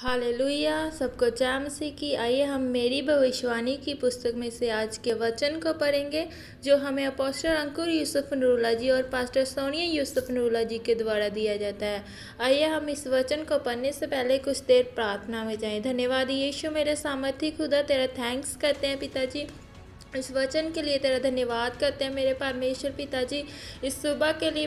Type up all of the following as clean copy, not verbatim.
Hallelujah. सबको जय मसीह की। आइए हम मेरी भविष्यवाणी की पुस्तक में से आज के वचन को पढ़ेंगे, जो हमें अपोस्टल अंकुर यूसुफ नरूला जी और पास्टर सोनिया यूसुफ नरूला जी के द्वारा दिया जाता है। आइए हम इस वचन को पढ़ने से पहले कुछ देर प्रार्थना में जाएं। धन्यवाद यीशु मेरे सामर्थी खुदा, तेरा थैंक्स करते हैं पिताजी, इस वचन के लिए तेरा धन्यवाद करते हैं मेरे परमेश्वर पिताजी। इस सुबह के लिए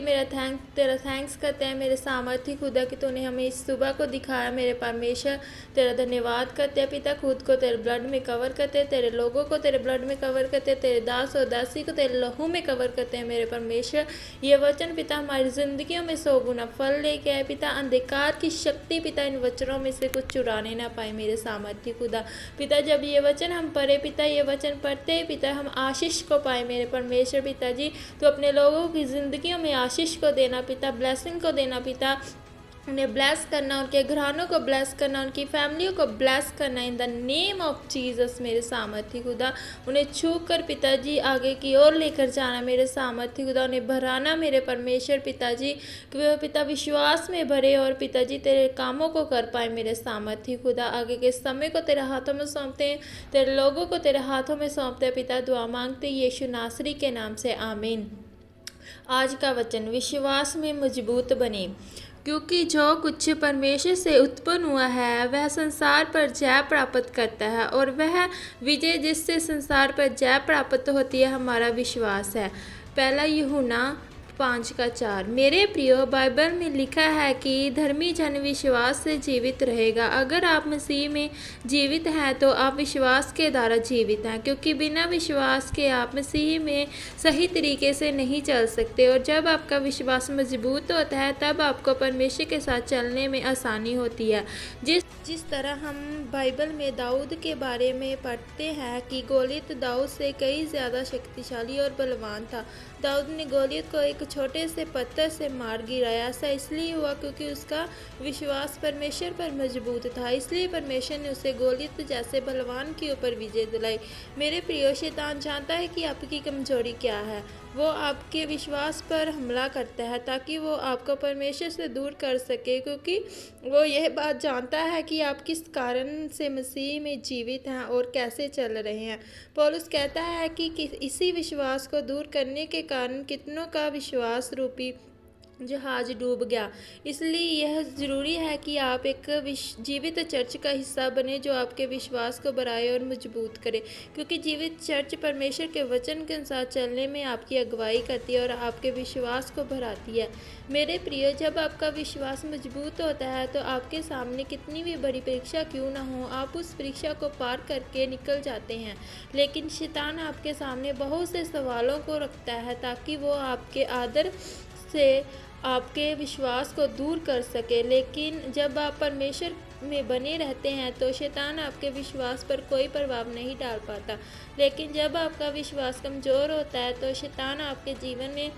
तेरा थैंक्स करते हैं मेरे सामर्थ्य खुदा कि तूने हमें इस सुबह को दिखाया मेरे परमेश्वर। तेरा धन्यवाद करते हैं पिता, खुद को तेरे ब्लड में कवर करते हैं, तेरे लोगों को तेरे ब्लड में कवर करते हैं, तेरे दास और दासी को तेरे लहू में कवर करते हैं मेरे परमेश्वर। ये वचन पिता हमारी जिंदगियों में 100 गुना फल लेके आए पिता। अंधकार की शक्ति पिता इन वचनों में से कुछ चुराने ना पाए मेरे सामर्थ्य खुदा। पिता जब ये वचन हम पढ़े पिता, ये वचन पढ़ते ही पिता हम आशीष को पाए मेरे परमेश्वर पिताजी। तो अपने लोगों की जिंदगियों में आशीष को देना पिता, ब्लेसिंग को देना पिता, उन्हें ब्लेस करना, उनके घरानों को ब्लेस करना, उनकी फैमिलियों को ब्लेस करना in the name of Jesus मेरे सामर्थ्य खुदा। उन्हें छू कर पिताजी आगे की ओर लेकर जाना मेरे सामर्थ्य खुदा। उन्हें भराना मेरे परमेश्वर पिताजी, कि वे पिता विश्वास में भरे और पिताजी तेरे कामों को कर पाए मेरे सामर्थ्य खुदा। आगे के समय को तेरे हाथों में सौंपते हैं, तेरे लोगों को तेरे हाथों में सौंपते हैं पिता। दुआ मांगते यीशु नासरी के नाम से, आमीन। आज का वचन, विश्वास में मजबूत बने, क्योंकि जो कुछ परमेश्वर से उत्पन्न हुआ है वह संसार पर जय प्राप्त करता है, और वह विजय जिससे संसार पर जय प्राप्त होती है हमारा विश्वास है। पहला यूहन्ना 5:4। मेरे प्रियो, बाइबल में लिखा है कि धर्मी जन विश्वास से जीवित रहेगा। अगर आप मसीह में जीवित हैं तो आप विश्वास के द्वारा जीवित हैं, क्योंकि बिना विश्वास के आप मसीह में सही तरीके से नहीं चल सकते। और जब आपका विश्वास मजबूत होता है तब आपको परमेश्वर के साथ चलने में आसानी होती है। जिस तरह हम बाइबल में दाऊद के बारे में पढ़ते हैं कि गोलियत दाऊद से कई ज़्यादा शक्तिशाली और बलवान था। दाऊद ने गोलियत को एक छोटे से पत्थर से मार गिराया। ऐसा इसलिए हुआ क्योंकि उसका विश्वास परमेश्वर पर मजबूत था, इसलिए परमेश्वर ने उसे गोलियत जैसे बलवान के ऊपर विजय दिलाई। मेरे प्रिय, शैतान जानता है कि आपकी कमजोरी क्या है। वो आपके विश्वास पर हमला करता है ताकि वो आपको परमेश्वर से दूर कर सके, क्योंकि वो यह बात जानता है कि आप किस कारण से मसीह में जीवित हैं और कैसे चल रहे हैं। पौलुस कहता है कि इसी विश्वास को दूर करने के कारण कितनों का विश्वास रूपी जहाज डूब गया। इसलिए यह ज़रूरी है कि आप एक जीवित चर्च का हिस्सा बने जो आपके विश्वास को बढ़ाए और मजबूत करे, क्योंकि जीवित चर्च परमेश्वर के वचन के अनुसार चलने में आपकी अगुवाई करती है और आपके विश्वास को बढ़ाती है। मेरे प्रिय, जब आपका विश्वास मजबूत होता है तो आपके सामने कितनी भी बड़ी परीक्षा क्यों ना हो, आप उस परीक्षा को पार करके निकल जाते हैं। लेकिन शैतान आपके सामने बहुत से सवालों को रखता है ताकि वो आपके आदर से आपके विश्वास को दूर कर सके। लेकिन जब आप परमेश्वर में बने रहते हैं तो शैतान आपके विश्वास पर कोई प्रभाव नहीं डाल पाता। लेकिन जब आपका विश्वास कमज़ोर होता है तो शैतान आपके जीवन में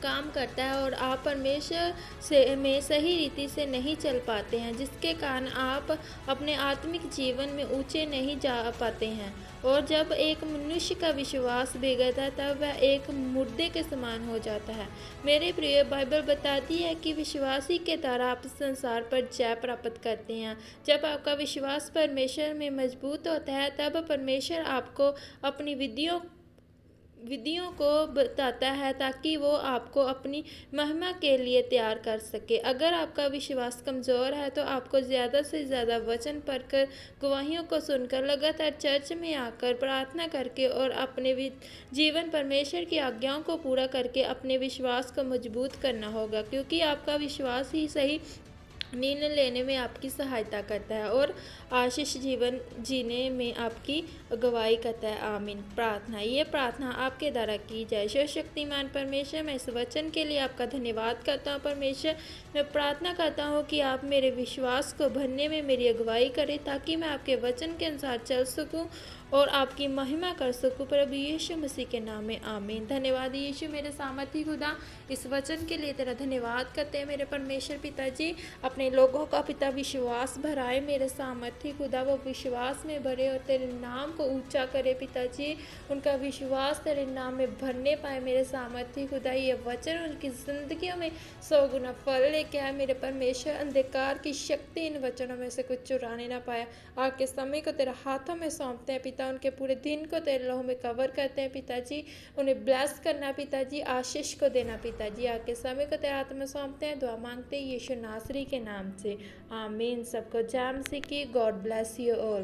काम करता है और आप परमेश्वर में सही रीति से नहीं चल पाते हैं, जिसके कारण आप अपने आत्मिक जीवन में ऊंचे नहीं जा पाते हैं। और जब एक मनुष्य का विश्वास बिगड़ता है तब वह एक मुर्दे के समान हो जाता है। मेरे प्रिय, बाइबल बताती है कि विश्वासी के द्वारा आप संसार पर जय प्राप्त करते हैं। जब आपका विश्वास परमेश्वर में मजबूत होता है तब परमेश्वर आपको अपनी विधियों को बताता है ताकि वो आपको अपनी महिमा के लिए तैयार कर सके। अगर आपका विश्वास कमज़ोर है तो आपको ज़्यादा से ज़्यादा वचन पढ़कर, गवाहियों को सुनकर, लगातार चर्च में आकर, प्रार्थना करके और अपने जीवन परमेश्वर की आज्ञाओं को पूरा करके अपने विश्वास को मजबूत करना होगा, क्योंकि आपका विश्वास ही सही निर्णय लेने में आपकी सहायता करता है और आशीष जीवन जीने में आपकी अगुवाई करता है। आमीन। प्रार्थना, ये प्रार्थना आपके द्वारा की जाए। सर्वशक्तिमान परमेश्वर, मैं इस वचन के लिए आपका धन्यवाद करता हूँ। परमेश्वर, मैं प्रार्थना करता हूँ कि आप मेरे विश्वास को भरने में मेरी अगुवाई करें ताकि मैं आपके वचन के अनुसार चल सकूँ और आपकी महिमा कर सकूँ। प्रभु यीशु मसीह के नाम में, आमीन। धन्यवाद यीशु मेरे सामर्थी खुदा, इस वचन के लिए तेरा धन्यवाद करते हैं मेरे परमेश्वर पिताजी। अपने अपने लोगों का पिता विश्वास भराए मेरे सामर्थ्य खुदा, वो विश्वास में भरे और तेरे नाम को ऊंचा करे पिताजी। उनका विश्वास तेरे नाम में भरने पाए मेरे सामर्थ्य खुदा। ये वचन उनकी ज़िंदगियों में 100 गुना फल लेके आए मेरे परमेश्वर। अंधकार की शक्ति इन वचनों में से कुछ चुराने ना पाया। आके समय को तेरे हाथों में सौंपते हैं पिता, उनके पूरे दिन को तेरे लहू में कवर करते हैं पिताजी। उन्हें ब्लेस करना पिताजी, आशीष को देना पिताजी। आके समय को तेरे हाथ में सौंपते हैं, दुआ मांगते हैं यीशु नासरी के नाम से, आमीन। सबको जय मसीह की। God bless you all.